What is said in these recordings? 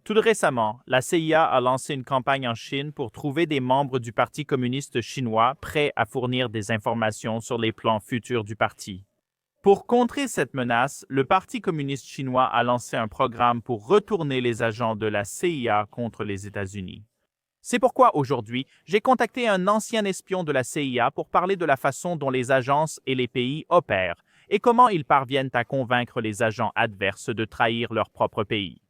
Tout récemment, la CIA a lancé une campagne en Chine pour trouver des membres du Parti communiste chinois prêts à fournir des informations sur les plans futurs du parti. Pour contrer cette menace, le Parti communiste chinois a lancé un programme pour retourner les agents de la CIA contre les États-Unis. C'est pourquoi aujourd'hui, j'ai contacté un ancien espion de la CIA pour parler de la façon dont les agences et les pays opèrent et comment ils parviennent à convaincre les agents adverses de trahir leur propre pays.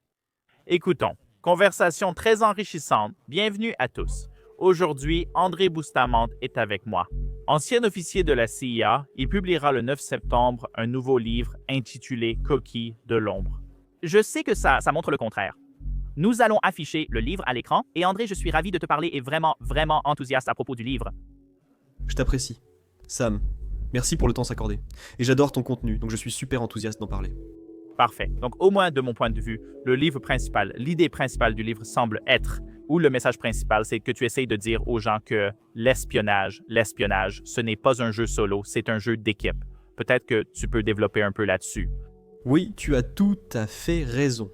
Écoutons. Conversation très enrichissante. Bienvenue à tous. Aujourd'hui, André Bustamante est avec moi. Ancien officier de la CIA, il publiera le 9 septembre un nouveau livre intitulé Coquille de l'ombre. Je sais que ça montre le contraire. Nous allons afficher le livre à l'écran et André, je suis ravi de te parler et vraiment enthousiaste à propos du livre. Je t'apprécie. Sam, merci pour le temps s'accorder. Et j'adore ton contenu, donc je suis super enthousiaste d'en parler. Parfait. Donc, au moins de mon point de vue, le livre principal, l'idée principale du livre semble être, ou le message principal, c'est que tu essayes de dire aux gens que l'espionnage, ce n'est pas un jeu solo, c'est un jeu d'équipe. Peut-être que tu peux développer un peu là-dessus. Oui, tu as tout à fait raison.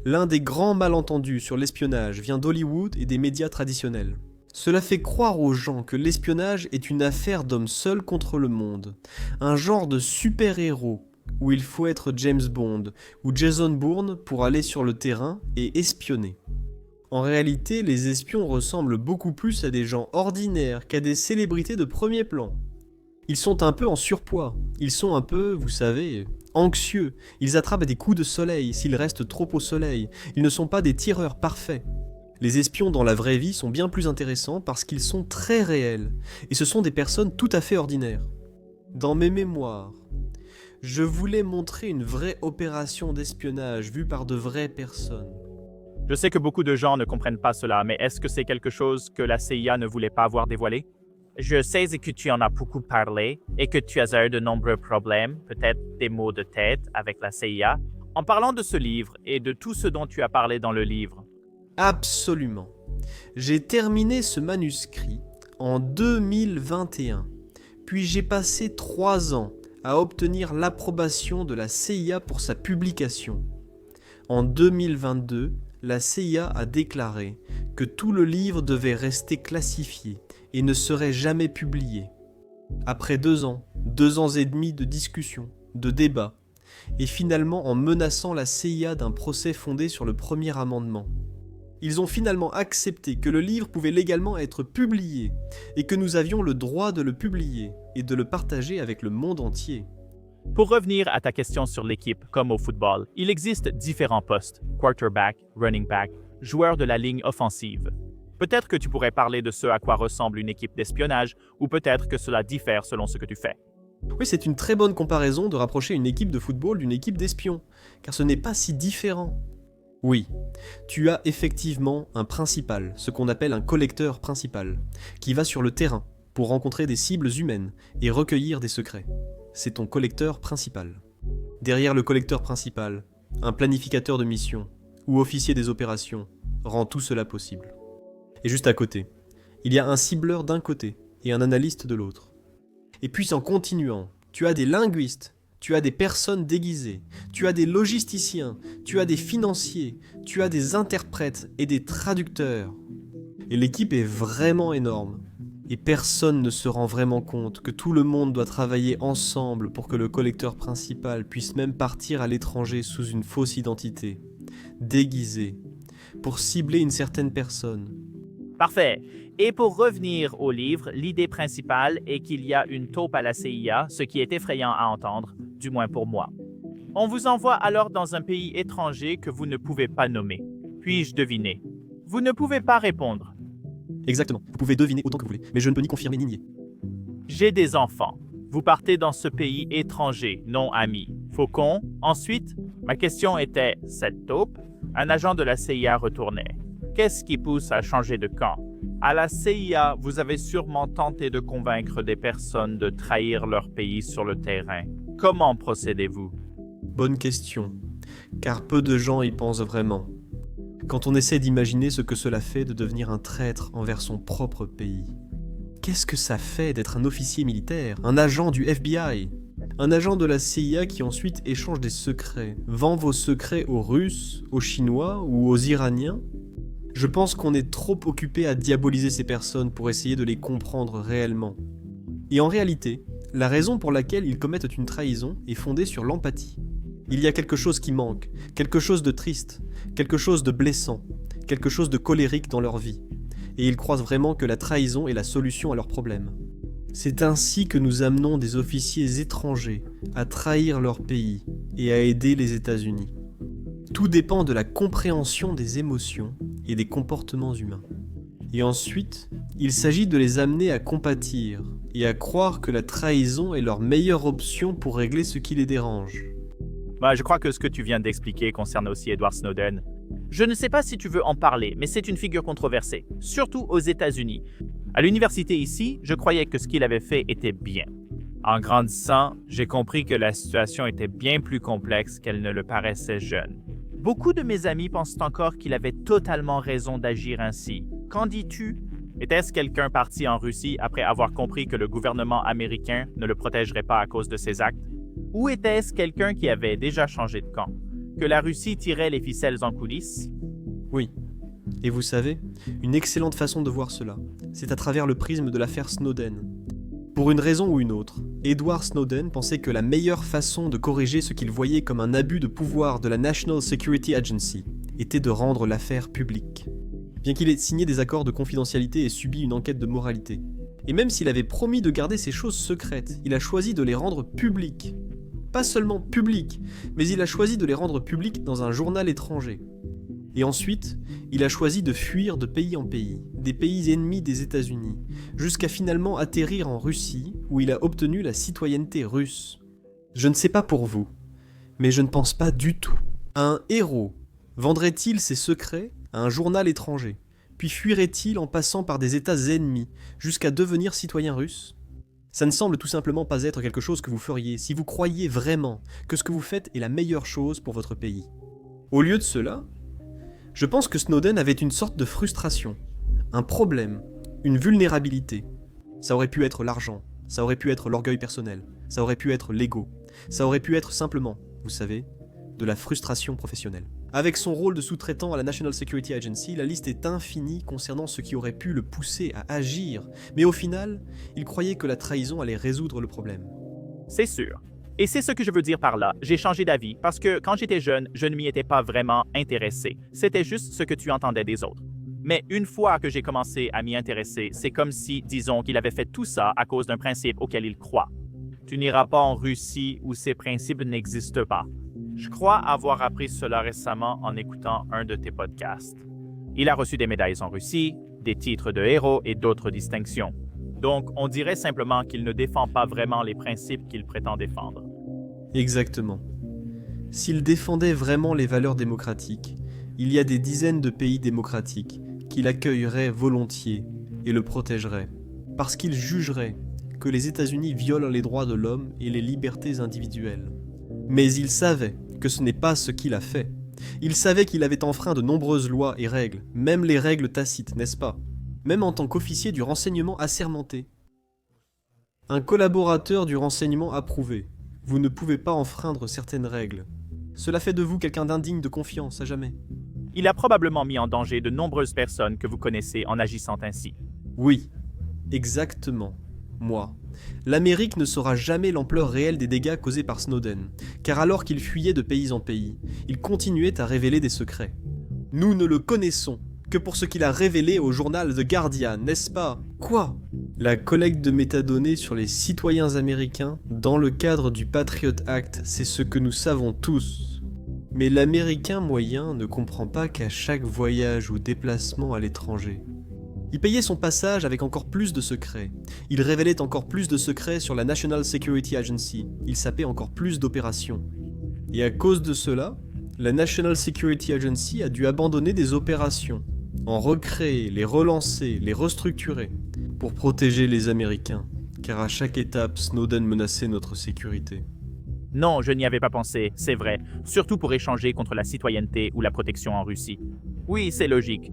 L'un des grands malentendus sur l'espionnage vient d'Hollywood et des médias traditionnels. Cela fait croire aux gens que l'espionnage est une affaire d'hommes seuls contre le monde, un genre de super-héros où il faut être James Bond ou Jason Bourne pour aller sur le terrain et espionner. En réalité, les espions ressemblent beaucoup plus à des gens ordinaires qu'à des célébrités de premier plan. Ils sont un peu en surpoids, ils sont un peu, vous savez, anxieux, ils attrapent des coups de soleil s'ils restent trop au soleil, ils ne sont pas des tireurs parfaits. Les espions dans la vraie vie sont bien plus intéressants parce qu'ils sont très réels, et ce sont des personnes tout à fait ordinaires. Dans mes mémoires, je voulais montrer une vraie opération d'espionnage vue par de vraies personnes. Je sais que beaucoup de gens ne comprennent pas cela, mais est-ce que c'est quelque chose que la CIA ne voulait pas avoir dévoilé? Je sais que tu en as beaucoup parlé et que tu as eu de nombreux problèmes, peut-être des maux de tête avec la CIA. En parlant de ce livre et de tout ce dont tu as parlé dans le livre. Absolument. J'ai terminé ce manuscrit en 2021, puis j'ai passé 3 ans à obtenir l'approbation de la CIA pour sa publication. En 2022, la CIA a déclaré que tout le livre devait rester classifié et ne serait jamais publié. Après 2 ans, 2 ans et demi de discussions, de débats, et finalement en menaçant la CIA d'un procès fondé sur le premier amendement. Ils ont finalement accepté que le livre pouvait légalement être publié et que nous avions le droit de le publier et de le partager avec le monde entier. Pour revenir à ta question sur l'équipe, comme au football, il existe différents postes, quarterback, running back, joueurs de la ligne offensive. Peut-être que tu pourrais parler de ce à quoi ressemble une équipe d'espionnage, ou peut-être que cela diffère selon ce que tu fais. Oui, c'est une très bonne comparaison de rapprocher une équipe de football d'une équipe d'espions, car ce n'est pas si différent. Oui, tu as effectivement un principal, ce qu'on appelle un collecteur principal, qui va sur le terrain pour rencontrer des cibles humaines et recueillir des secrets. C'est ton collecteur principal. Derrière le collecteur principal, un planificateur de mission ou officier des opérations rend tout cela possible. Et juste à côté, il y a un cibleur d'un côté et un analyste de l'autre. Et puis en continuant, tu as des linguistes, tu as des personnes déguisées, tu as des logisticiens, tu as des financiers, tu as des interprètes et des traducteurs. Et l'équipe est vraiment énorme. Et personne ne se rend vraiment compte que tout le monde doit travailler ensemble pour que le collecteur principal puisse même partir à l'étranger sous une fausse identité, déguisé, pour cibler une certaine personne. Parfait. Et pour revenir au livre, l'idée principale est qu'il y a une taupe à la CIA, ce qui est effrayant à entendre, du moins pour moi. On vous envoie alors dans un pays étranger que vous ne pouvez pas nommer. Puis-je deviner? Vous ne pouvez pas répondre. Exactement, vous pouvez deviner autant que vous voulez, mais je ne peux ni confirmer ni nier. J'ai des enfants. Vous partez dans ce pays étranger, non ami. Faucon. Ensuite, ma question était, cette taupe, un agent de la CIA retournait. Qu'est-ce qui pousse à changer de camp? À la CIA, vous avez sûrement tenté de convaincre des personnes de trahir leur pays sur le terrain. Comment procédez-vous? Bonne question, car peu de gens y pensent vraiment. Quand on essaie d'imaginer ce que cela fait de devenir un traître envers son propre pays. Qu'est-ce que ça fait d'être un officier militaire, un agent du FBI? Un agent de la CIA qui ensuite échange des secrets, vend vos secrets aux Russes, aux Chinois ou aux Iraniens? Je pense qu'on est trop occupé à diaboliser ces personnes pour essayer de les comprendre réellement. Et en réalité, la raison pour laquelle ils commettent une trahison est fondée sur l'empathie. Il y a quelque chose qui manque, quelque chose de triste, quelque chose de blessant, quelque chose de colérique dans leur vie. Et ils croient vraiment que la trahison est la solution à leurs problèmes. C'est ainsi que nous amenons des officiers étrangers à trahir leur pays et à aider les États-Unis. Tout dépend de la compréhension des émotions et des comportements humains. Et ensuite, il s'agit de les amener à compatir et à croire que la trahison est leur meilleure option pour régler ce qui les dérange. Je crois que ce que tu viens d'expliquer concerne aussi Edward Snowden. Je ne sais pas si tu veux en parler, mais c'est une figure controversée, surtout aux États-Unis. À l'université ici, je croyais que ce qu'il avait fait était bien. En grandissant, j'ai compris que la situation était bien plus complexe qu'elle ne le paraissait jeune. Beaucoup de mes amis pensent encore qu'il avait totalement raison d'agir ainsi. Qu'en dis-tu? Était-ce quelqu'un parti en Russie après avoir compris que le gouvernement américain ne le protégerait pas à cause de ses actes? Ou était-ce quelqu'un qui avait déjà changé de camp? Que la Russie tirait les ficelles en coulisses? Oui. Et vous savez, une excellente façon de voir cela, c'est à travers le prisme de l'affaire Snowden. Pour une raison ou une autre, Edward Snowden pensait que la meilleure façon de corriger ce qu'il voyait comme un abus de pouvoir de la National Security Agency était de rendre l'affaire publique. Bien qu'il ait signé des accords de confidentialité et subi une enquête de moralité. Et même s'il avait promis de garder ces choses secrètes, il a choisi de les rendre publiques. Pas seulement publiques, mais il a choisi de les rendre publiques dans un journal étranger. Et ensuite, il a choisi de fuir de pays en pays, des pays ennemis des États-Unis, jusqu'à finalement atterrir en Russie, où il a obtenu la citoyenneté russe. Je ne sais pas pour vous, mais je ne pense pas du tout. Un héros vendrait-il ses secrets à un journal étranger, puis fuirait-il en passant par des États ennemis, jusqu'à devenir citoyen russe? Ça ne semble tout simplement pas être quelque chose que vous feriez si vous croyiez vraiment que ce que vous faites est la meilleure chose pour votre pays. Au lieu de cela, je pense que Snowden avait une sorte de frustration, un problème, une vulnérabilité. Ça aurait pu être l'argent, ça aurait pu être l'orgueil personnel, ça aurait pu être l'ego, ça aurait pu être simplement, vous savez, de la frustration professionnelle. Avec son rôle de sous-traitant à la National Security Agency, la liste est infinie concernant ce qui aurait pu le pousser à agir, mais au final, il croyait que la trahison allait résoudre le problème. C'est sûr. Et c'est ce que je veux dire par là. J'ai changé d'avis parce que quand j'étais jeune, je ne m'y étais pas vraiment intéressé. C'était juste ce que tu entendais des autres. Mais une fois que j'ai commencé à m'y intéresser, c'est comme si, disons, qu'il avait fait tout ça à cause d'un principe auquel il croit. Tu n'iras pas en Russie où ces principes n'existent pas. Je crois avoir appris cela récemment en écoutant un de tes podcasts. Il a reçu des médailles en Russie, des titres de héros et d'autres distinctions. Donc, on dirait simplement qu'il ne défend pas vraiment les principes qu'il prétend défendre. Exactement. S'il défendait vraiment les valeurs démocratiques, il y a des dizaines de pays démocratiques qui l'accueilleraient volontiers et le protégeraient, parce qu'ils jugeraient que les États-Unis violent les droits de l'homme et les libertés individuelles. Mais il savait que ce n'est pas ce qu'il a fait. Il savait qu'il avait enfreint de nombreuses lois et règles, même les règles tacites, n'est-ce pas? Même en tant qu'officier du renseignement assermenté. Un collaborateur du renseignement approuvé. Vous ne pouvez pas enfreindre certaines règles. Cela fait de vous quelqu'un d'indigne de confiance à jamais. Il a probablement mis en danger de nombreuses personnes que vous connaissez en agissant ainsi. Oui, exactement. Moi. L'Amérique ne saura jamais l'ampleur réelle des dégâts causés par Snowden, car alors qu'il fuyait de pays en pays, il continuait à révéler des secrets. Nous ne le connaissons que pour ce qu'il a révélé au journal The Guardian, n'est-ce pas? Quoi? La collecte de métadonnées sur les citoyens américains dans le cadre du Patriot Act, c'est ce que nous savons tous. Mais l'Américain moyen ne comprend pas qu'à chaque voyage ou déplacement à l'étranger, il payait son passage avec encore plus de secrets. Il révélait encore plus de secrets sur la National Security Agency. Il sapait encore plus d'opérations. Et à cause de cela, la National Security Agency a dû abandonner des opérations, en recréer, les relancer, les restructurer, pour protéger les Américains, car à chaque étape, Snowden menaçait notre sécurité. Non, je n'y avais pas pensé, c'est vrai, surtout pour échanger contre la citoyenneté ou la protection en Russie. Oui, c'est logique.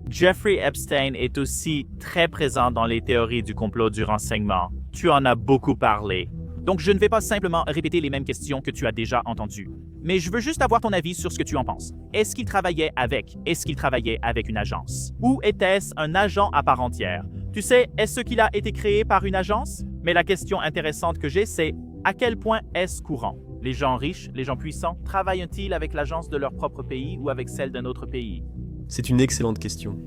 Jeffrey Epstein est aussi très présent dans les théories du complot du renseignement. Tu en as beaucoup parlé. Donc je ne vais pas simplement répéter les mêmes questions que tu as déjà entendues. Mais je veux juste avoir ton avis sur ce que tu en penses. Est-ce qu'il travaillait avec? Est-ce qu'il travaillait avec une agence? Ou était-ce un agent à part entière? Tu sais, est-ce qu'il a été créé par une agence? Mais la question intéressante que j'ai, c'est à quel point est-ce courant? Les gens riches, les gens puissants, travaillent-ils avec l'agence de leur propre pays ou avec celle d'un autre pays? C'est une excellente question.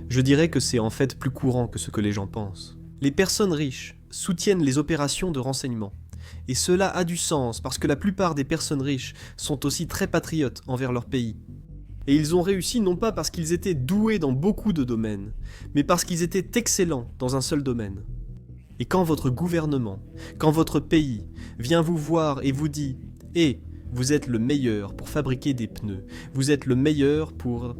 Je dirais que c'est en fait plus courant que ce que les gens pensent. Les personnes riches soutiennent les opérations de renseignement. Et cela a du sens parce que la plupart des personnes riches sont aussi très patriotes envers leur pays. Et ils ont réussi non pas parce qu'ils étaient doués dans beaucoup de domaines, mais parce qu'ils étaient excellents dans un seul domaine. Et quand votre gouvernement, quand votre pays vient vous voir et vous dit « Eh, vous êtes le meilleur pour fabriquer des pneus, vous êtes le meilleur pour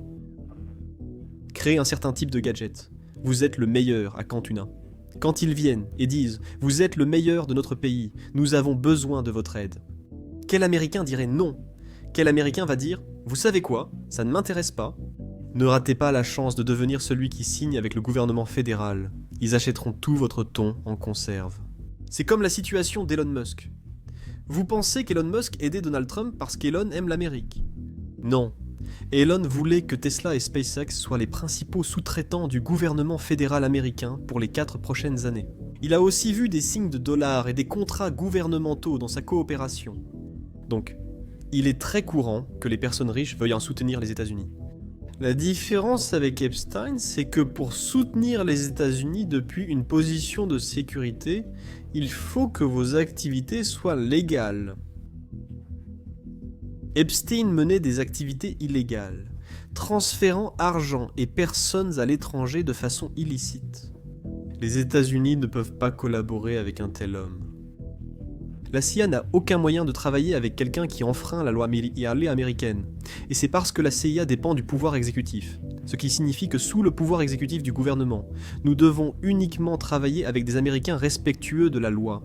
créer un certain type de gadget, vous êtes le meilleur à Cantuna », quand ils viennent et disent « Vous êtes le meilleur de notre pays, nous avons besoin de votre aide », quel Américain dirait non? Quel Américain va dire « Vous savez quoi? Ça ne m'intéresse pas. » Ne ratez pas la chance de devenir celui qui signe avec le gouvernement fédéral. Ils achèteront tout votre thon en conserve. C'est comme la situation d'Elon Musk. Vous pensez qu'Elon Musk aidait Donald Trump parce qu'Elon aime l'Amérique? Non. Elon voulait que Tesla et SpaceX soient les principaux sous-traitants du gouvernement fédéral américain pour les 4 prochaines années. Il a aussi vu des signes de dollars et des contrats gouvernementaux dans sa coopération. Donc, il est très courant que les personnes riches veuillent en soutenir les États-Unis. La différence avec Epstein, c'est que pour soutenir les États-Unis depuis une position de sécurité, il faut que vos activités soient légales. Epstein menait des activités illégales, transférant argent et personnes à l'étranger de façon illicite. Les États-Unis ne peuvent pas collaborer avec un tel homme. La CIA n'a aucun moyen de travailler avec quelqu'un qui enfreint la loi américaine, et c'est parce que la CIA dépend du pouvoir exécutif, ce qui signifie que sous le pouvoir exécutif du gouvernement, nous devons uniquement travailler avec des Américains respectueux de la loi.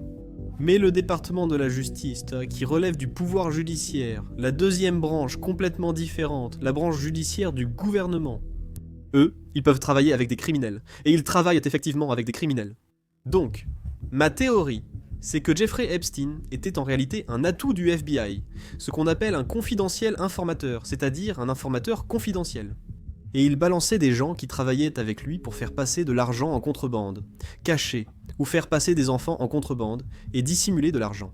Mais le département de la justice, qui relève du pouvoir judiciaire, la deuxième branche complètement différente, la branche judiciaire du gouvernement, eux, ils peuvent travailler avec des criminels, et ils travaillent effectivement avec des criminels. Donc, ma théorie, c'est que Jeffrey Epstein était en réalité un atout du FBI, ce qu'on appelle un confidentiel informateur, c'est-à-dire un informateur confidentiel. Et il balançait des gens qui travaillaient avec lui pour faire passer de l'argent en contrebande, cacher, ou faire passer des enfants en contrebande, et dissimuler de l'argent.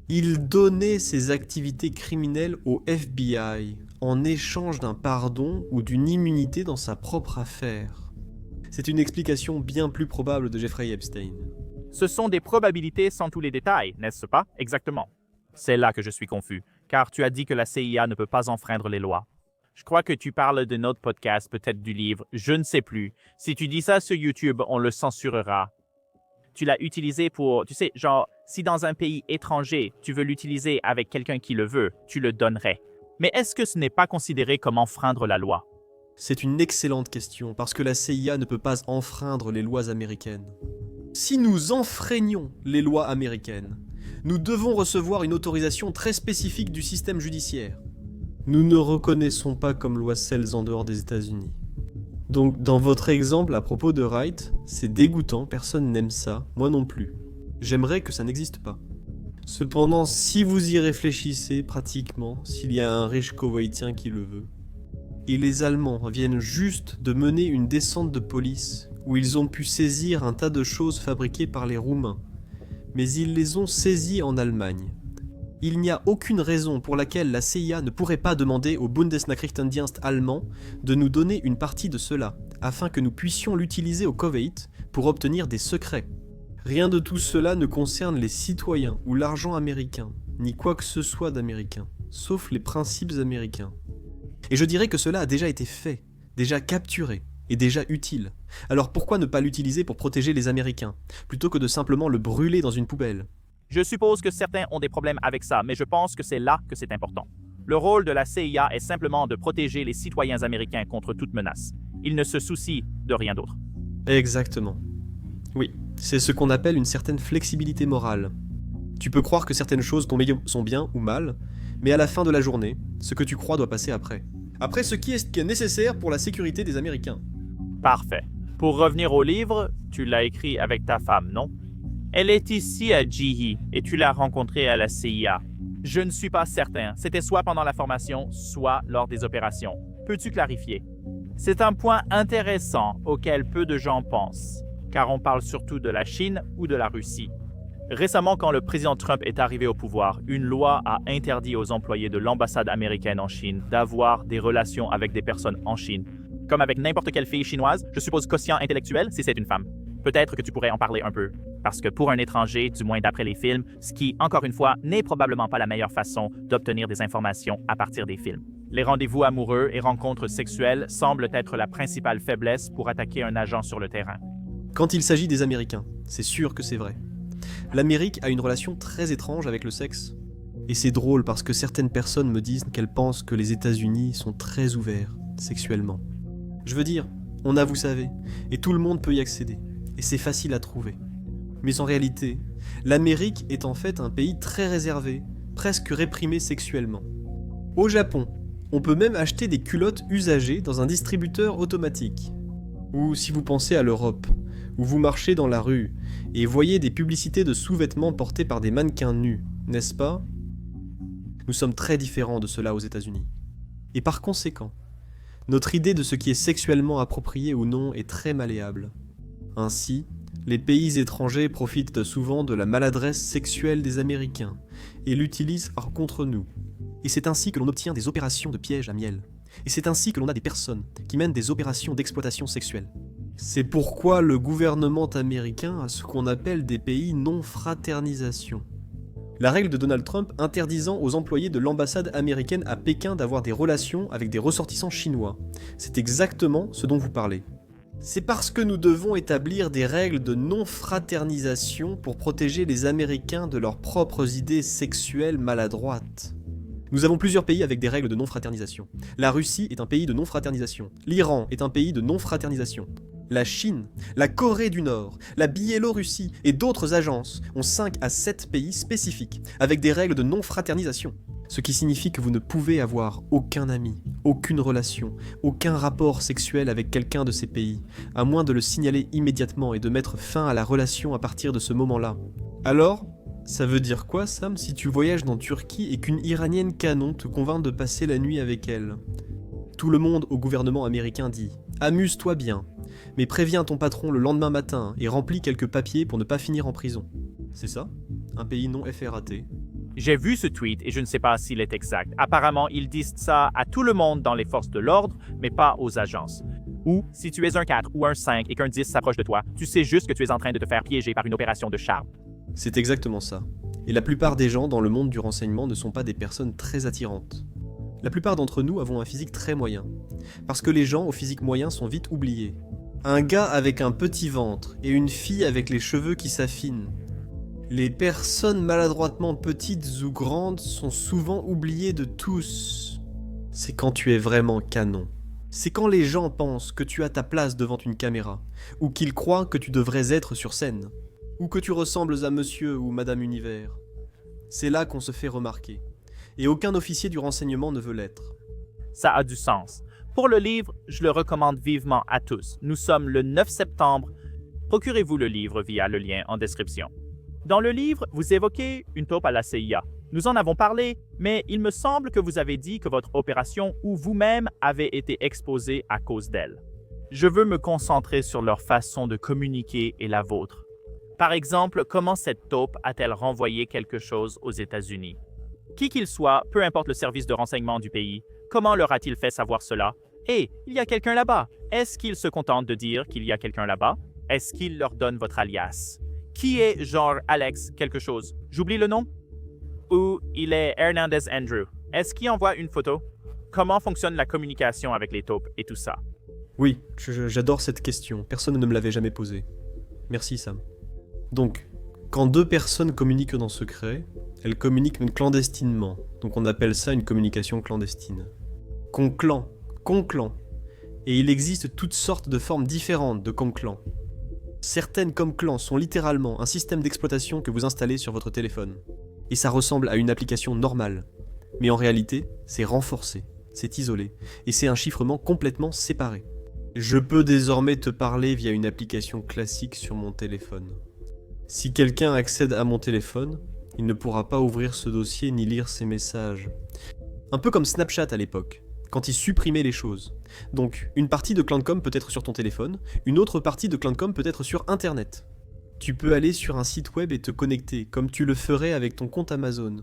Il donnait ses activités criminelles au FBI, en échange d'un pardon ou d'une immunité dans sa propre affaire. C'est une explication bien plus probable de Jeffrey Epstein. Ce sont des probabilités sans tous les détails, n'est-ce pas? Exactement. C'est là que je suis confus, car tu as dit que la CIA ne peut pas enfreindre les lois. Je crois que tu parles de notre podcast, peut-être du livre, je ne sais plus. Si tu dis ça sur YouTube, on le censurera. Tu l'as utilisé pour, tu sais, genre, si dans un pays étranger, tu veux l'utiliser avec quelqu'un qui le veut, tu le donnerais. Mais est-ce que ce n'est pas considéré comme enfreindre la loi? C'est une excellente question, parce que la CIA ne peut pas enfreindre les lois américaines. Si nous enfreignions les lois américaines, nous devons recevoir une autorisation très spécifique du système judiciaire. Nous ne reconnaissons pas comme loi celles en dehors des États-Unis. Donc, dans votre exemple à propos de Wright, c'est dégoûtant, personne n'aime ça, moi non plus. J'aimerais que ça n'existe pas. Cependant, si vous y réfléchissez pratiquement, s'il y a un riche koweïtien qui le veut, et les Allemands viennent juste de mener une descente de police où ils ont pu saisir un tas de choses fabriquées par les Roumains, mais ils les ont saisies en Allemagne. Il n'y a aucune raison pour laquelle la CIA ne pourrait pas demander au Bundesnachrichtendienst allemand de nous donner une partie de cela, afin que nous puissions l'utiliser au Koweït pour obtenir des secrets. Rien de tout cela ne concerne les citoyens ou l'argent américain, ni quoi que ce soit d'américain, sauf les principes américains. Et je dirais que cela a déjà été fait, déjà capturé, et déjà utile. Alors pourquoi ne pas l'utiliser pour protéger les Américains, plutôt que de simplement le brûler dans une poubelle? Je suppose que certains ont des problèmes avec ça, mais je pense que c'est là que c'est important. Le rôle de la CIA est simplement de protéger les citoyens américains contre toute menace. Ils ne se soucient de rien d'autre. Exactement. Oui, c'est ce qu'on appelle une certaine flexibilité morale. Tu peux croire que certaines choses sont bien ou mal, mais à la fin de la journée, ce que tu crois doit passer après. Après ce qui est nécessaire pour la sécurité des Américains. Parfait. Pour revenir au livre, tu l'as écrit avec ta femme, non? Elle est ici à Jihi et tu l'as rencontrée à la CIA. Je ne suis pas certain. C'était soit pendant la formation, soit lors des opérations. Peux-tu clarifier? C'est un point intéressant auquel peu de gens pensent, car on parle surtout de la Chine ou de la Russie. Récemment, quand le président Trump est arrivé au pouvoir, une loi a interdit aux employés de l'ambassade américaine en Chine d'avoir des relations avec des personnes en Chine. Comme avec n'importe quelle fille chinoise, je suppose quotient intellectuel si c'est une femme. Peut-être que tu pourrais en parler un peu. Parce que pour un étranger, du moins d'après les films, ce qui, encore une fois, n'est probablement pas la meilleure façon d'obtenir des informations à partir des films. Les rendez-vous amoureux et rencontres sexuelles semblent être la principale faiblesse pour attaquer un agent sur le terrain. Quand il s'agit des Américains, c'est sûr que c'est vrai. L'Amérique a une relation très étrange avec le sexe. Et c'est drôle parce que certaines personnes me disent qu'elles pensent que les États-Unis sont très ouverts sexuellement. Je veux dire, on a, vous savez, et tout le monde peut y accéder. Et c'est facile à trouver. Mais en réalité, l'Amérique est en fait un pays très réservé, presque réprimé sexuellement. Au Japon, on peut même acheter des culottes usagées dans un distributeur automatique. Ou si vous pensez à l'Europe, où vous marchez dans la rue et voyez des publicités de sous-vêtements portés par des mannequins nus, n'est-ce pas? Nous sommes très différents de cela aux États-Unis. Et par conséquent, notre idée de ce qui est sexuellement approprié ou non est très malléable. Ainsi, les pays étrangers profitent souvent de la maladresse sexuelle des Américains et l'utilisent contre nous. Et c'est ainsi que l'on obtient des opérations de piège à miel. Et c'est ainsi que l'on a des personnes qui mènent des opérations d'exploitation sexuelle. C'est pourquoi le gouvernement américain a ce qu'on appelle des pays non-fraternisation. La règle de Donald Trump interdisant aux employés de l'ambassade américaine à Pékin d'avoir des relations avec des ressortissants chinois. C'est exactement ce dont vous parlez. C'est parce que nous devons établir des règles de non-fraternisation pour protéger les Américains de leurs propres idées sexuelles maladroites. Nous avons plusieurs pays avec des règles de non-fraternisation. La Russie est un pays de non-fraternisation. L'Iran est un pays de non-fraternisation. La Chine, la Corée du Nord, la Biélorussie et d'autres agences ont 5 à 7 pays spécifiques avec des règles de non-fraternisation. Ce qui signifie que vous ne pouvez avoir aucun ami, aucune relation, aucun rapport sexuel avec quelqu'un de ces pays, à moins de le signaler immédiatement et de mettre fin à la relation à partir de ce moment-là. Alors, ça veut dire quoi, Sam, si tu voyages dans Turquie et qu'une Iranienne canon te convainc de passer la nuit avec elle? Tout le monde au gouvernement américain dit « Amuse-toi bien, mais préviens ton patron le lendemain matin et remplis quelques papiers pour ne pas finir en prison. » C'est ça? Un pays non FRAT. J'ai vu ce tweet et je ne sais pas s'il est exact. Apparemment, ils disent ça à tout le monde dans les forces de l'ordre, mais pas aux agences. Ou, si tu es un 4 ou un 5 et qu'un 10 s'approche de toi, tu sais juste que tu es en train de te faire piéger par une opération de charme. C'est exactement ça. Et la plupart des gens dans le monde du renseignement ne sont pas des personnes très attirantes. La plupart d'entre nous avons un physique très moyen. Parce que les gens au physique moyen sont vite oubliés. Un gars avec un petit ventre et une fille avec les cheveux qui s'affinent. Les personnes maladroitement petites ou grandes sont souvent oubliées de tous. C'est quand tu es vraiment canon. C'est quand les gens pensent que tu as ta place devant une caméra, ou qu'ils croient que tu devrais être sur scène, ou que tu ressembles à Monsieur ou Madame Univers. C'est là qu'on se fait remarquer. Et aucun officier du renseignement ne veut l'être. Ça a du sens. Pour le livre, je le recommande vivement à tous. Nous sommes le 9 septembre. Procurez-vous le livre via le lien en description. Dans le livre, vous évoquez une taupe à la CIA. Nous en avons parlé, mais il me semble que vous avez dit que votre opération ou vous-même avez été exposé à cause d'elle. Je veux me concentrer sur leur façon de communiquer et la vôtre. Par exemple, comment cette taupe a-t-elle renvoyé quelque chose aux États-Unis? Qui qu'il soit, peu importe le service de renseignement du pays, comment leur a-t-il fait savoir cela? Et il y a quelqu'un là-bas. Est-ce qu'il se contente de dire qu'il y a quelqu'un là-bas? Est-ce qu'il leur donne votre alias? Qui est genre Alex quelque chose? J'oublie le nom? Ou il est Hernandez Andrew? Est-ce qu'il envoie une photo? Comment fonctionne la communication avec les taupes et tout ça? Oui, j'adore cette question. Personne ne me l'avait jamais posée. Merci, Sam. Donc, quand deux personnes communiquent en secret, elles communiquent clandestinement. Donc on appelle ça une communication clandestine. Conclan. Et il existe toutes sortes de formes différentes de conclan. Certaines conclans sont littéralement un système d'exploitation que vous installez sur votre téléphone. Et ça ressemble à une application normale. Mais en réalité, c'est renforcé, c'est isolé, et c'est un chiffrement complètement séparé. Je peux désormais te parler via une application classique sur mon téléphone. Si quelqu'un accède à mon téléphone, il ne pourra pas ouvrir ce dossier ni lire ces messages. Un peu comme Snapchat à l'époque, quand il supprimait les choses. Donc, une partie de CloudCom peut être sur ton téléphone, une autre partie de CloudCom peut être sur Internet. Tu peux aller sur un site web et te connecter, comme tu le ferais avec ton compte Amazon.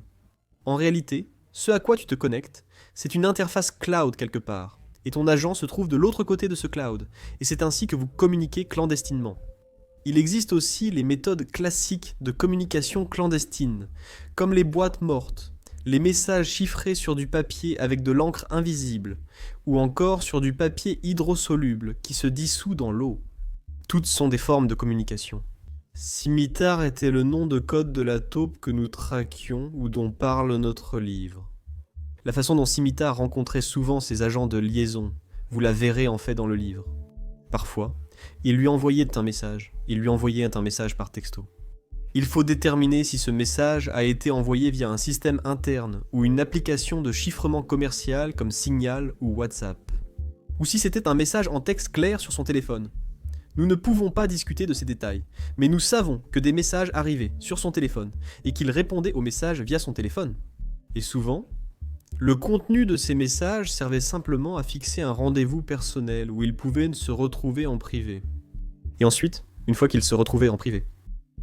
En réalité, ce à quoi tu te connectes, c'est une interface cloud quelque part, et ton agent se trouve de l'autre côté de ce cloud, et c'est ainsi que vous communiquez clandestinement. Il existe aussi les méthodes classiques de communication clandestine, comme les boîtes mortes, les messages chiffrés sur du papier avec de l'encre invisible, ou encore sur du papier hydrosoluble qui se dissout dans l'eau. Toutes sont des formes de communication. Scimitar était le nom de code de la taupe que nous traquions ou dont parle notre livre. La façon dont Scimitar rencontrait souvent ses agents de liaison, vous la verrez en fait dans le livre. Parfois, il lui envoyait un message par texto. Il faut déterminer si ce message a été envoyé via un système interne ou une application de chiffrement commercial comme Signal ou WhatsApp. Ou si c'était un message en texte clair sur son téléphone. Nous ne pouvons pas discuter de ces détails, mais nous savons que des messages arrivaient sur son téléphone et qu'il répondait aux messages via son téléphone. Et souvent, le contenu de ces messages servait simplement à fixer un rendez-vous personnel où ils pouvaient se retrouver en privé. Et ensuite, une fois qu'ils se retrouvaient en privé.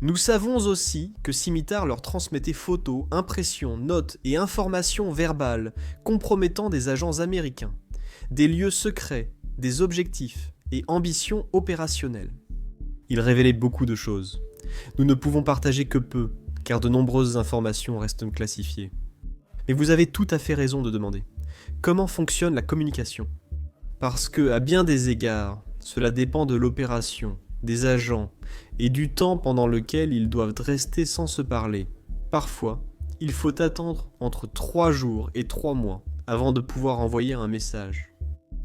Nous savons aussi que Scimitar leur transmettait photos, impressions, notes et informations verbales compromettant des agents américains, des lieux secrets, des objectifs et ambitions opérationnelles. Il révélait beaucoup de choses. Nous ne pouvons partager que peu, car de nombreuses informations restent classifiées. Mais vous avez tout à fait raison de demander. Comment fonctionne la communication ? Parce que, à bien des égards, cela dépend de l'opération, des agents, et du temps pendant lequel ils doivent rester sans se parler. Parfois, il faut attendre entre 3 jours et 3 mois avant de pouvoir envoyer un message.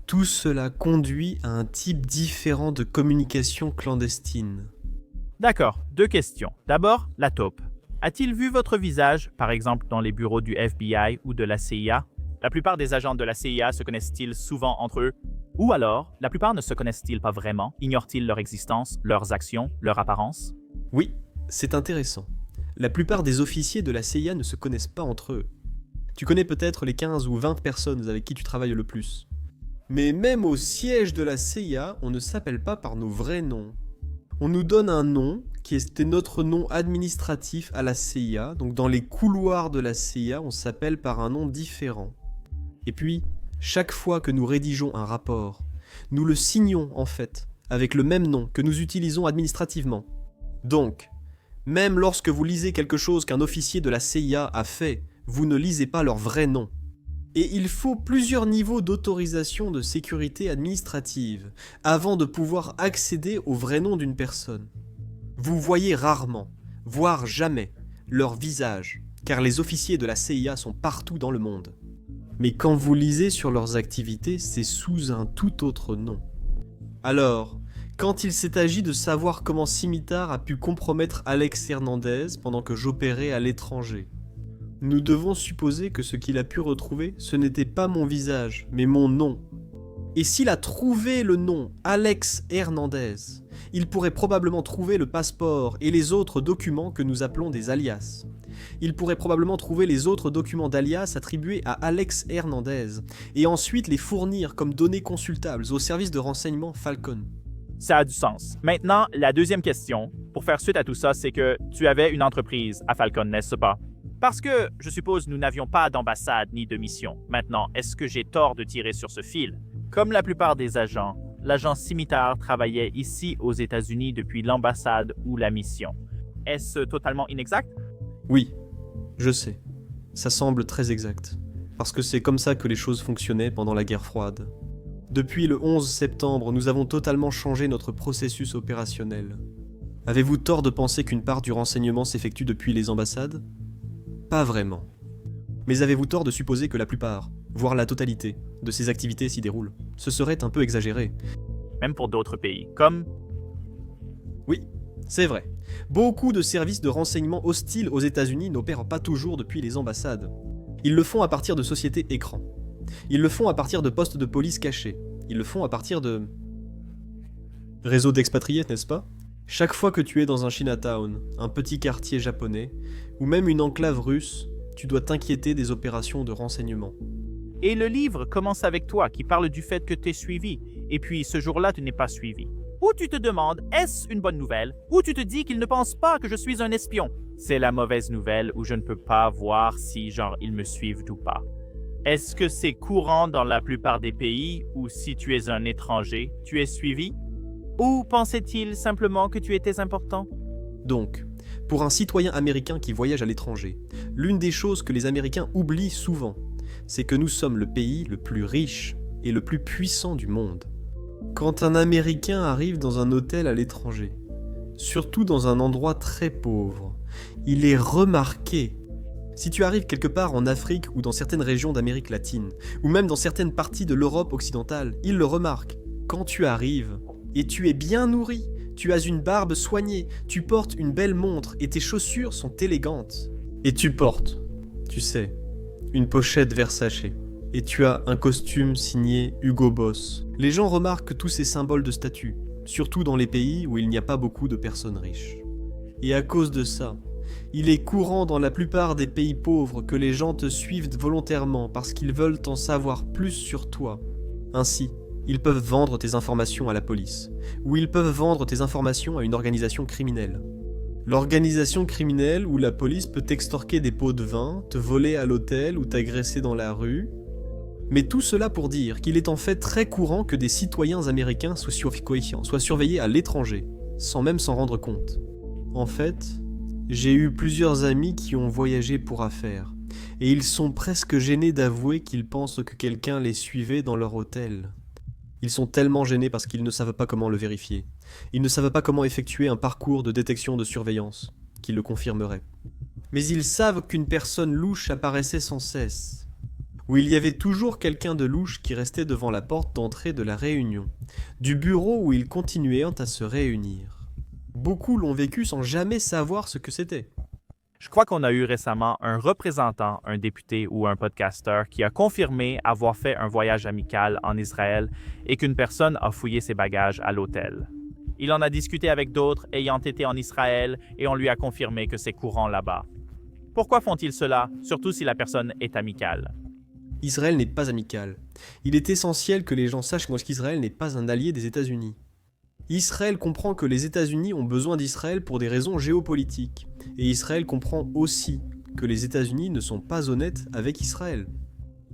Tout cela conduit à un type différent de communication clandestine. D'accord, 2 questions. D'abord, la taupe. A-t-il vu votre visage, par exemple dans les bureaux du FBI ou de la CIA? La plupart des agents de la CIA se connaissent-ils souvent entre eux? Ou alors, la plupart ne se connaissent-ils pas vraiment? Ignorent-ils leur existence, leurs actions, leur apparence? Oui, c'est intéressant. La plupart des officiers de la CIA ne se connaissent pas entre eux. Tu connais peut-être les 15 ou 20 personnes avec qui tu travailles le plus. Mais même au siège de la CIA, on ne s'appelle pas par nos vrais noms. On nous donne un nom qui était notre nom administratif à la CIA, donc dans les couloirs de la CIA, on s'appelle par un nom différent. Et puis, chaque fois que nous rédigeons un rapport, nous le signons en fait, avec le même nom que nous utilisons administrativement. Donc, même lorsque vous lisez quelque chose qu'un officier de la CIA a fait, vous ne lisez pas leur vrai nom. Et il faut plusieurs niveaux d'autorisation de sécurité administrative avant de pouvoir accéder au vrai nom d'une personne. Vous voyez rarement, voire jamais, leur visage, car les officiers de la CIA sont partout dans le monde. Mais quand vous lisez sur leurs activités, c'est sous un tout autre nom. Alors, quand il s'est agi de savoir comment Scimitar a pu compromettre Alex Hernandez pendant que j'opérais à l'étranger, nous devons supposer que ce qu'il a pu retrouver, ce n'était pas mon visage, mais mon nom. Et s'il a trouvé le nom Alex Hernandez, il pourrait probablement trouver le passeport et les autres documents que nous appelons des alias. Il pourrait probablement trouver les autres documents d'alias attribués à Alex Hernandez, et ensuite les fournir comme données consultables au service de renseignement Falcon. Ça a du sens. Maintenant, la deuxième question, pour faire suite à tout ça, c'est que tu avais une entreprise à Falcon, n'est-ce pas? Parce que, je suppose, nous n'avions pas d'ambassade ni de mission. Maintenant, est-ce que j'ai tort de tirer sur ce fil? Comme la plupart des agents, l'agent Scimitar travaillait ici aux États-Unis depuis l'ambassade ou la mission. Est-ce totalement inexact? Oui, je sais. Ça semble très exact. Parce que c'est comme ça que les choses fonctionnaient pendant la guerre froide. Depuis le 11 septembre, nous avons totalement changé notre processus opérationnel. Avez-vous tort de penser qu'une part du renseignement s'effectue depuis les ambassades? Pas vraiment. Mais avez-vous tort de supposer que la plupart, voire la totalité, de ces activités s'y déroulent? Ce serait un peu exagéré. Même pour d'autres pays, comme... Oui, c'est vrai. Beaucoup de services de renseignement hostiles aux États-Unis n'opèrent pas toujours depuis les ambassades. Ils le font à partir de sociétés écrans. Ils le font à partir de postes de police cachés. Ils le font à partir de... réseaux d'expatriés, n'est-ce pas? Chaque fois que tu es dans un Chinatown, un petit quartier japonais, ou même une enclave russe, tu dois t'inquiéter des opérations de renseignement. Et le livre commence avec toi qui parle du fait que tu es suivi, et puis ce jour-là, tu n'es pas suivi. Ou tu te demandes, est-ce une bonne nouvelle? Ou tu te dis qu'il ne pense pas que je suis un espion. C'est la mauvaise nouvelle où je ne peux pas voir si, ils me suivent ou pas. Est-ce que c'est courant dans la plupart des pays où si tu es un étranger, tu es suivi? Ou pensait-il simplement que tu étais important? Donc, pour un citoyen américain qui voyage à l'étranger, l'une des choses que les Américains oublient souvent, c'est que nous sommes le pays le plus riche et le plus puissant du monde. Quand un Américain arrive dans un hôtel à l'étranger, surtout dans un endroit très pauvre, il est remarqué. Si tu arrives quelque part en Afrique ou dans certaines régions d'Amérique latine, ou même dans certaines parties de l'Europe occidentale, il le remarque. Quand tu arrives, et tu es bien nourri, tu as une barbe soignée, tu portes une belle montre et tes chaussures sont élégantes. Et tu portes, tu sais, une pochette Versace. Et tu as un costume signé Hugo Boss. Les gens remarquent tous ces symboles de statut, surtout dans les pays où il n'y a pas beaucoup de personnes riches. Et à cause de ça, il est courant dans la plupart des pays pauvres que les gens te suivent volontairement parce qu'ils veulent en savoir plus sur toi. Ainsi, ils peuvent vendre tes informations à la police, ou ils peuvent vendre tes informations à une organisation criminelle. L'organisation criminelle ou la police peut t'extorquer des pots de vin, te voler à l'hôtel ou t'agresser dans la rue. Mais tout cela pour dire qu'il est en fait très courant que des citoyens américains soient surveillés à l'étranger, sans même s'en rendre compte. En fait, j'ai eu plusieurs amis qui ont voyagé pour affaires, et ils sont presque gênés d'avouer qu'ils pensent que quelqu'un les suivait dans leur hôtel. Ils sont tellement gênés parce qu'ils ne savent pas comment le vérifier. Ils ne savent pas comment effectuer un parcours de détection de surveillance, qui le confirmerait. Mais ils savent qu'une personne louche apparaissait sans cesse, où il y avait toujours quelqu'un de louche qui restait devant la porte d'entrée de la réunion, du bureau où ils continuaient à se réunir. Beaucoup l'ont vécu sans jamais savoir ce que c'était. Je crois qu'on a eu récemment un représentant, un député ou un podcasteur qui a confirmé avoir fait un voyage amical en Israël et qu'une personne a fouillé ses bagages à l'hôtel. Il en a discuté avec d'autres ayant été en Israël et on lui a confirmé que c'est courant là-bas. Pourquoi font-ils cela, surtout si la personne est amicale? Israël n'est pas amical. Il est essentiel que les gens sachent qu'Israël n'est pas un allié des États-Unis. Israël comprend que les États-Unis ont besoin d'Israël pour des raisons géopolitiques. Et Israël comprend aussi que les États-Unis ne sont pas honnêtes avec Israël.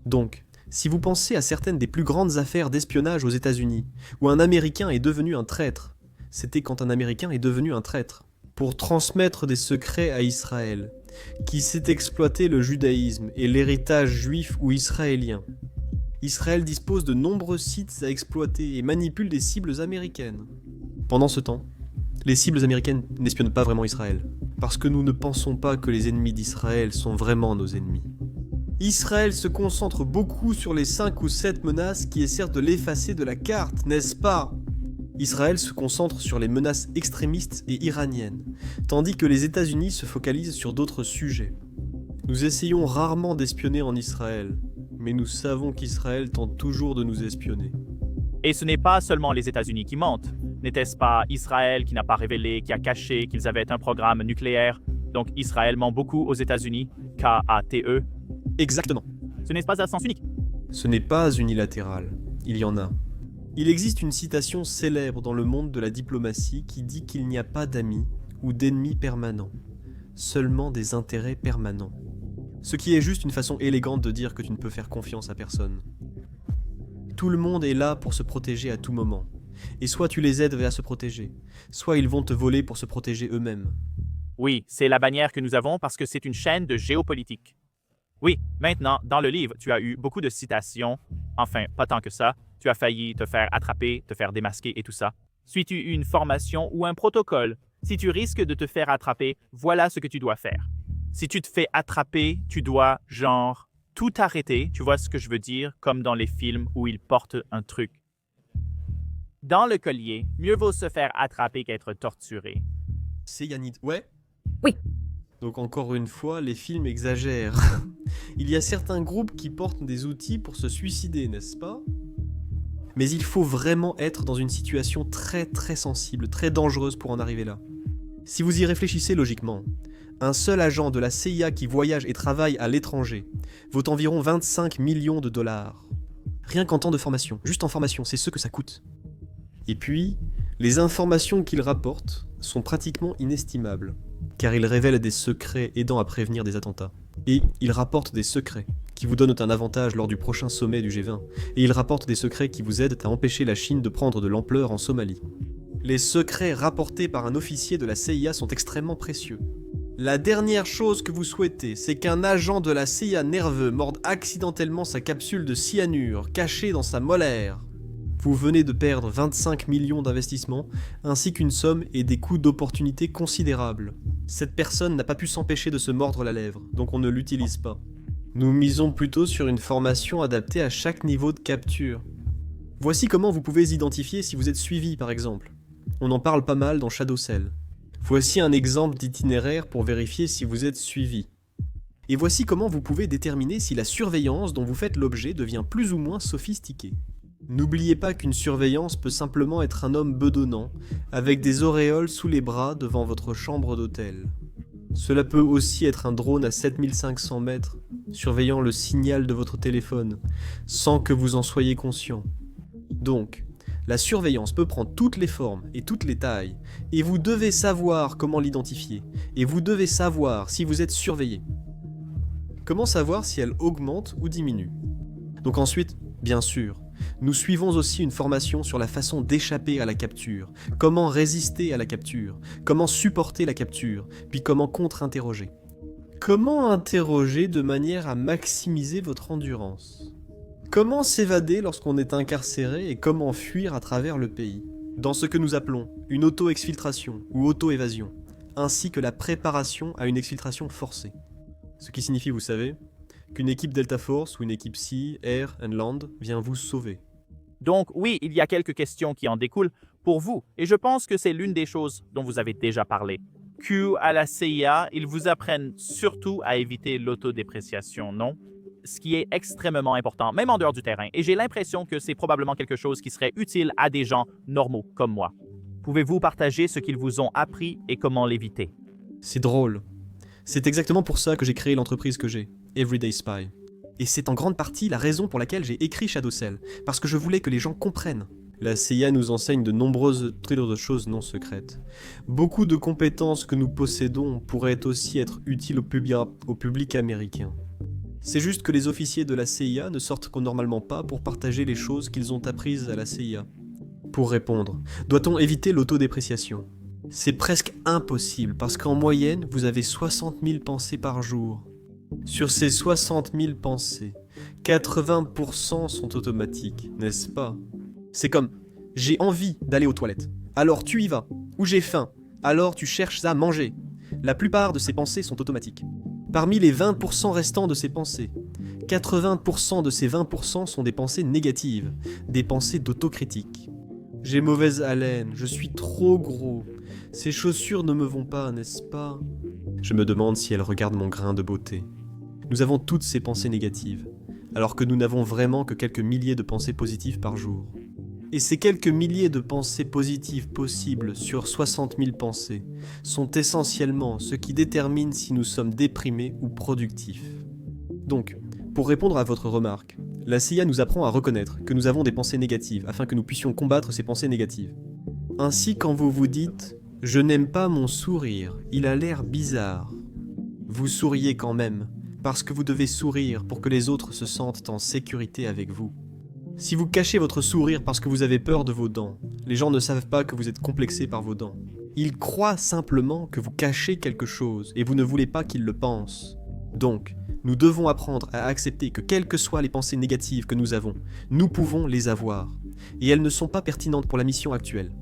Donc, si vous pensez à certaines des plus grandes affaires d'espionnage aux États-Unis, où un Américain est devenu un traître, c'était quand un Américain est devenu un traître, pour transmettre des secrets à Israël, qui sait exploiter le judaïsme et l'héritage juif ou israélien. Israël dispose de nombreux sites à exploiter et manipule des cibles américaines. Pendant ce temps, les cibles américaines n'espionnent pas vraiment Israël, parce que nous ne pensons pas que les ennemis d'Israël sont vraiment nos ennemis. Israël se concentre beaucoup sur les 5 ou 7 menaces qui essaient de l'effacer de la carte, n'est-ce pas? Israël se concentre sur les menaces extrémistes et iraniennes, tandis que les États-Unis se focalisent sur d'autres sujets. Nous essayons rarement d'espionner en Israël, mais nous savons qu'Israël tente toujours de nous espionner. Et ce n'est pas seulement les États-Unis qui mentent. N'était-ce pas Israël qui n'a pas révélé, qui a caché qu'ils avaient un programme nucléaire? Donc Israël ment beaucoup aux États-Unis, K-A-T-E. Exactement. Ce n'est pas à sens unique. Ce n'est pas unilatéral, il y en a. Il existe une citation célèbre dans le monde de la diplomatie qui dit qu'il n'y a pas d'amis ou d'ennemis permanents, seulement des intérêts permanents. Ce qui est juste une façon élégante de dire que tu ne peux faire confiance à personne. Tout le monde est là pour se protéger à tout moment. Et soit tu les aides à se protéger, soit ils vont te voler pour se protéger eux-mêmes. Oui, c'est la bannière que nous avons parce que c'est une chaîne de géopolitique. Oui, maintenant, dans le livre, tu as eu beaucoup de citations. Enfin, pas tant que ça. Tu as failli te faire attraper, te faire démasquer et tout ça. Suis-tu une formation ou un protocole? Si tu risques de te faire attraper, voilà ce que tu dois faire. Si tu te fais attraper, tu dois, tout arrêter. Tu vois ce que je veux dire? Comme dans les films où ils portent un truc. Dans le collier, mieux vaut se faire attraper qu'être torturé. C'est Yanid. Ouais? Oui. Donc encore une fois, les films exagèrent. Il y a certains groupes qui portent des outils pour se suicider, n'est-ce pas? Mais il faut vraiment être dans une situation très très sensible, très dangereuse pour en arriver là. Si vous y réfléchissez logiquement, un seul agent de la CIA qui voyage et travaille à l'étranger vaut environ 25 millions de dollars. Rien qu'en temps de formation, juste en formation, c'est ce que ça coûte. Et puis, les informations qu'il rapporte sont pratiquement inestimables, car il révèle des secrets aidant à prévenir des attentats. Et il rapporte des secrets qui vous donnent un avantage lors du prochain sommet du G20. Et il rapporte des secrets qui vous aident à empêcher la Chine de prendre de l'ampleur en Somalie. Les secrets rapportés par un officier de la CIA sont extrêmement précieux. La dernière chose que vous souhaitez, c'est qu'un agent de la CIA nerveux morde accidentellement sa capsule de cyanure cachée dans sa molaire. Vous venez de perdre 25 millions d'investissements, ainsi qu'une somme et des coûts d'opportunité considérables. Cette personne n'a pas pu s'empêcher de se mordre la lèvre, donc on ne l'utilise pas. Nous misons plutôt sur une formation adaptée à chaque niveau de capture. Voici comment vous pouvez identifier si vous êtes suivi, par exemple. On en parle pas mal dans Shadow Cell. Voici un exemple d'itinéraire pour vérifier si vous êtes suivi. Et voici comment vous pouvez déterminer si la surveillance dont vous faites l'objet devient plus ou moins sophistiquée. N'oubliez pas qu'une surveillance peut simplement être un homme bedonnant, avec des auréoles sous les bras devant votre chambre d'hôtel. Cela peut aussi être un drone à 7500 mètres, surveillant le signal de votre téléphone, sans que vous en soyez conscient. Donc, la surveillance peut prendre toutes les formes et toutes les tailles, et vous devez savoir comment l'identifier, et vous devez savoir si vous êtes surveillé. Comment savoir si elle augmente ou diminue? Donc ensuite, bien sûr, nous suivons aussi une formation sur la façon d'échapper à la capture, comment résister à la capture, comment supporter la capture, puis comment contre-interroger. Comment interroger de manière à maximiser votre endurance? Comment s'évader lorsqu'on est incarcéré et comment fuir à travers le pays? Dans ce que nous appelons une auto-exfiltration ou auto-évasion, ainsi que la préparation à une exfiltration forcée. Ce qui signifie, vous savez, qu'une équipe Delta Force ou une équipe Sea, Air and Land vient vous sauver. Donc oui, il y a quelques questions qui en découlent pour vous, et je pense que c'est l'une des choses dont vous avez déjà parlé. À la CIA, ils vous apprennent surtout à éviter l'autodépréciation, non? Ce qui est extrêmement important, même en dehors du terrain, et j'ai l'impression que c'est probablement quelque chose qui serait utile à des gens normaux comme moi. Pouvez-vous partager ce qu'ils vous ont appris et comment l'éviter? C'est drôle. C'est exactement pour ça que j'ai créé l'entreprise que j'ai, Everyday Spy. Et c'est en grande partie la raison pour laquelle j'ai écrit Shadow Cell, parce que je voulais que les gens comprennent. La CIA nous enseigne de nombreuses de choses non secrètes. Beaucoup de compétences que nous possédons pourraient aussi être utiles au public américain. C'est juste que les officiers de la CIA ne sortent normalement pas pour partager les choses qu'ils ont apprises à la CIA. Pour répondre, doit-on éviter l'autodépréciation? C'est presque impossible parce qu'en moyenne, vous avez 60 000 pensées par jour. Sur ces 60 000 pensées, 80% sont automatiques, n'est-ce pas? C'est comme « j'ai envie d'aller aux toilettes », alors tu y vas, ou « j'ai faim », alors tu cherches à manger. La plupart de ces pensées sont automatiques. Parmi les 20% restants de ces pensées, 80% de ces 20% sont des pensées négatives, des pensées d'autocritique. J'ai mauvaise haleine, je suis trop gros, ces chaussures ne me vont pas, n'est-ce pas? Je me demande si elles regardent mon grain de beauté. Nous avons toutes ces pensées négatives, alors que nous n'avons vraiment que quelques milliers de pensées positives par jour. Et ces quelques milliers de pensées positives possibles sur 60 000 pensées sont essentiellement ce qui détermine si nous sommes déprimés ou productifs. Donc, pour répondre à votre remarque, la CIA nous apprend à reconnaître que nous avons des pensées négatives afin que nous puissions combattre ces pensées négatives. Ainsi, quand vous vous dites « Je n'aime pas mon sourire, il a l'air bizarre », vous souriez quand même, parce que vous devez sourire pour que les autres se sentent en sécurité avec vous. Si vous cachez votre sourire parce que vous avez peur de vos dents, les gens ne savent pas que vous êtes complexé par vos dents. Ils croient simplement que vous cachez quelque chose et vous ne voulez pas qu'ils le pensent. Donc, nous devons apprendre à accepter que quelles que soient les pensées négatives que nous avons, nous pouvons les avoir. Et elles ne sont pas pertinentes pour la mission actuelle.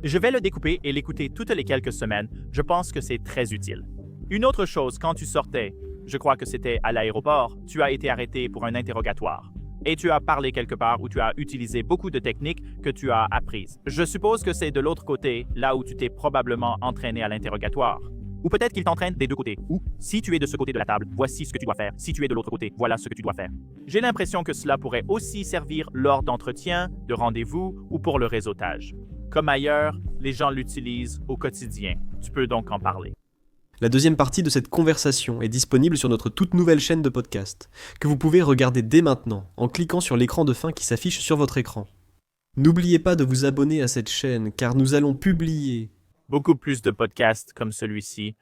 Je vais le découper et l'écouter toutes les quelques semaines. Je pense que c'est très utile. Une autre chose, quand tu sortais, je crois que c'était à l'aéroport, tu as été arrêté pour un interrogatoire. Et tu as parlé quelque part où tu as utilisé beaucoup de techniques que tu as apprises. Je suppose que c'est de l'autre côté, là où tu t'es probablement entraîné à l'interrogatoire. Ou peut-être qu'il t'entraîne des deux côtés. Ou, si tu es de ce côté de la table, voici ce que tu dois faire. Si tu es de l'autre côté, voilà ce que tu dois faire. J'ai l'impression que cela pourrait aussi servir lors d'entretiens, de rendez-vous ou pour le réseautage. Comme ailleurs, les gens l'utilisent au quotidien. Tu peux donc en parler. La deuxième partie de cette conversation est disponible sur notre toute nouvelle chaîne de podcast, que vous pouvez regarder dès maintenant en cliquant sur l'écran de fin qui s'affiche sur votre écran. N'oubliez pas de vous abonner à cette chaîne car nous allons publier Beaucoup plus de podcasts comme celui-ci